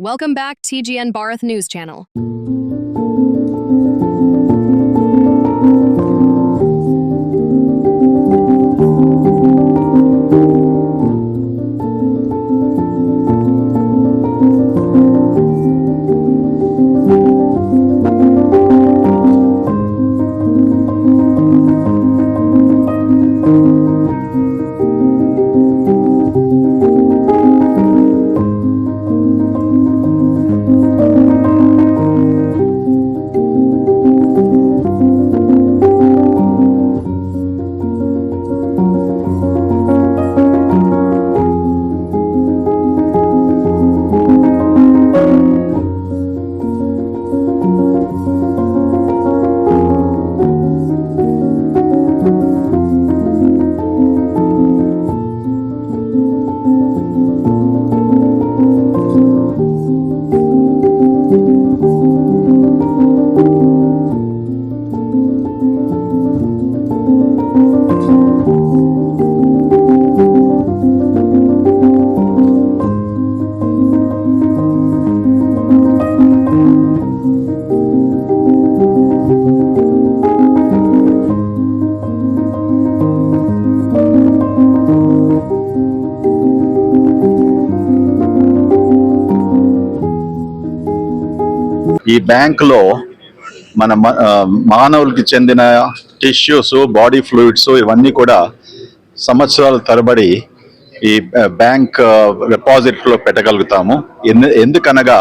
Welcome back TGN Bharat News Channel. ఈ bank లో మన మానవులకి చెందిన టిష్యూస్, బాడీ ఫ్లూయిడ్స్ ఇవన్నీ కూడా సంవత్సరాల తరబడి ఈ బ్యాంక్ డిపాజిట్ లో పెట్టగలుగుతాము. ఎందుకనగా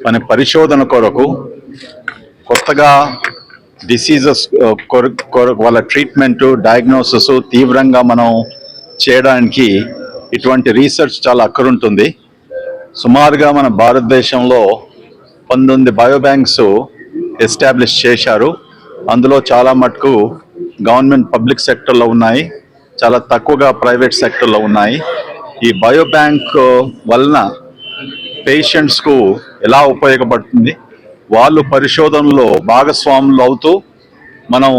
మన పరిశోధన కొరకు కొత్తగా డిసీజెస్ వాళ్ళ ట్రీట్మెంట్, డయాగ్నోసిస్ తీవ్రంగా మనం చేయడానికి ఇటువంటి రీసెర్చ్ చాలా అక్కరుంటుంది. సుమారుగా మన భారతదేశంలో 19 బయోబ్యాంక్స్ ఎస్టాబ్లిష్ చేశారు. అందులో చాలా మటుకు గవర్నమెంట్ పబ్లిక్ సెక్టర్లో ఉన్నాయి, చాలా తక్కువగా ప్రైవేట్ సెక్టర్లో ఉన్నాయి. ఈ బయోబ్యాంక్ వలన పేషెంట్స్కు ఎలా ఉపయోగపడుతుంది, వాళ్ళు పరిశోధనలో భాగస్వాములు అవుతూ మనం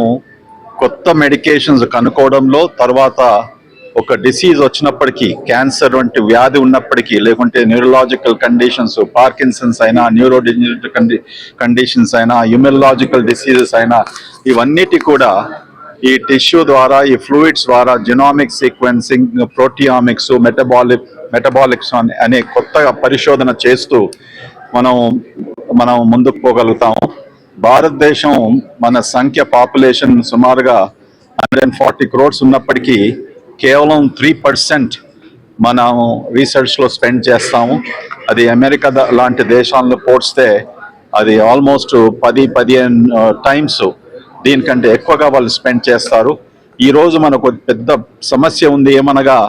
కొత్త మెడికేషన్స్ కనుక్కోవడంలో, తర్వాత ఒక డిసీజ్ వచ్చినప్పటికీ, క్యాన్సర్ వంటి వ్యాధి ఉన్నప్పటికీ, లేకుంటే న్యూరలాజికల్ కండిషన్స్, పార్కిన్సన్స్ అయినా, న్యూరోడెజనరేటివ్ కండిషన్స్ అయినా, ఇమ్యూనలాజికల్ డిసీజెస్ అయినా, ఇవన్నిటి కూడా ఈ టిష్యూ ద్వారా, ఈ ఫ్లూయిడ్స్ ద్వారా జెనోమిక్ సీక్వెన్సింగ్, ప్రోటియామిక్స్, మెటబాలిక్స్ అనే కొత్త పరిశోధన చేస్తూ మనం ముందుకు పోగలుగుతాము. భారతదేశం మన సంఖ్య పాపులేషన్ సుమారుగా 140 crores ఉన్నప్పటికీ కేవలం 3% మనం రీసెర్చ్లో స్పెండ్ చేస్తాము. అది అమెరికా లాంటి దేశాలను పోల్స్తే అది ఆల్మోస్ట్ 10-15 టైమ్స్ దీనికంటే ఎక్కువగా వాళ్ళు స్పెండ్ చేస్తారు. ఈరోజు మనకు పెద్ద సమస్య ఉంది. ఏమనగా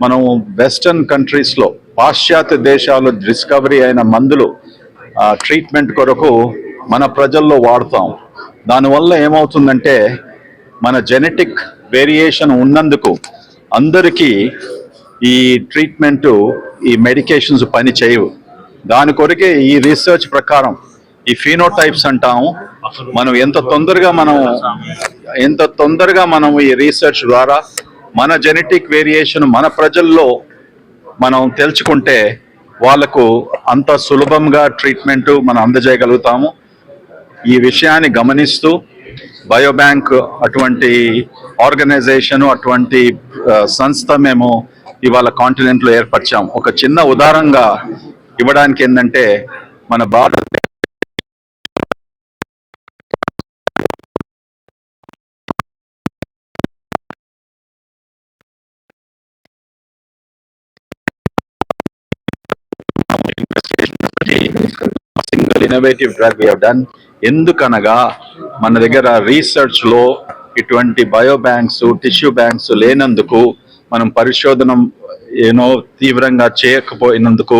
మనం వెస్టర్న్ కంట్రీస్లో, పాశ్చాత్య దేశాలు డిస్కవరీ అయిన మందులు ట్రీట్మెంట్ కొరకు మన ప్రజల్లో వాడుతాం. దానివల్ల ఏమవుతుందంటే మన జెనెటిక్ వేరియేషన్ ఉన్నందుకు అందరికీ ఈ ట్రీట్మెంట్, ఈ మెడికేషన్స్ పని చేయవు. దాని కొరకే ఈ రీసెర్చ్ ప్రకారం ఈ ఫీనోటైప్స్ అంటాము. మనం ఎంత తొందరగా మనం ఈ రీసెర్చ్ ద్వారా మన జెనెటిక్ వేరియేషన్ మన ప్రజల్లో మనం తెలుసుకుంటే వాళ్ళకు అంత సులభంగా ట్రీట్మెంట్ మనం అందజేయగలుగుతాము. ఈ విషయాన్ని గమనిస్తూ బయోబ్యాంక్ అటువంటి ఆర్గనైజేషన్, అటువంటి సంస్థ మేము ఇవాళ కాంటినెంట్లో ఏర్పరిచాం. ఒక చిన్న ఉదాహరణగా ఇవ్వడానికి ఏంటంటే, మన భారత single innovative drug we have done. ఎందుకనగా మన దగ్గర రీసెర్చ్ లో ఇటువంటి బయో బ్యాంక్స్, టిష్యూ బ్యాంక్స్ లేనందుకు, మనం పరిశోధన తీవ్రంగా చేయకపోయినందుకు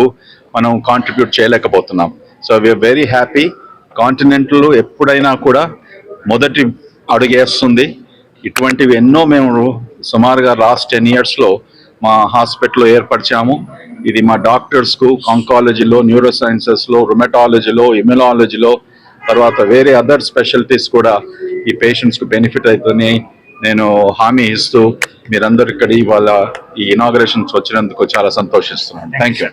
మనం కాంట్రిబ్యూట్ చేయలేకపోతున్నాం. So we are very happy. Continental ఎప్పుడైనా కూడా మొదటి అడుగేస్తుంది. ఇటువంటివి ఎన్నో మేము సుమారుగా లాస్ట్ 10 yearsలో మా హాస్పిటల్లో ఏర్పరిచాము. ఇది మా డాక్టర్స్కు ఆంకాలజీలో, న్యూరో సైన్సెస్లో, రుమటాలజీలో, ఇమ్యునాలజీలో, తర్వాత వేరే అదర్ స్పెషాలిటీస్ కూడా ఈ పేషెంట్స్కు బెనిఫిట్ అవుతుందని నేను హామీ ఇస్తూ మీరందరూ ఇక్కడ ఇవాళ ఈ ఇనాగరేషన్స్ వచ్చినందుకు చాలా సంతోషిస్తున్నాను. Thank you.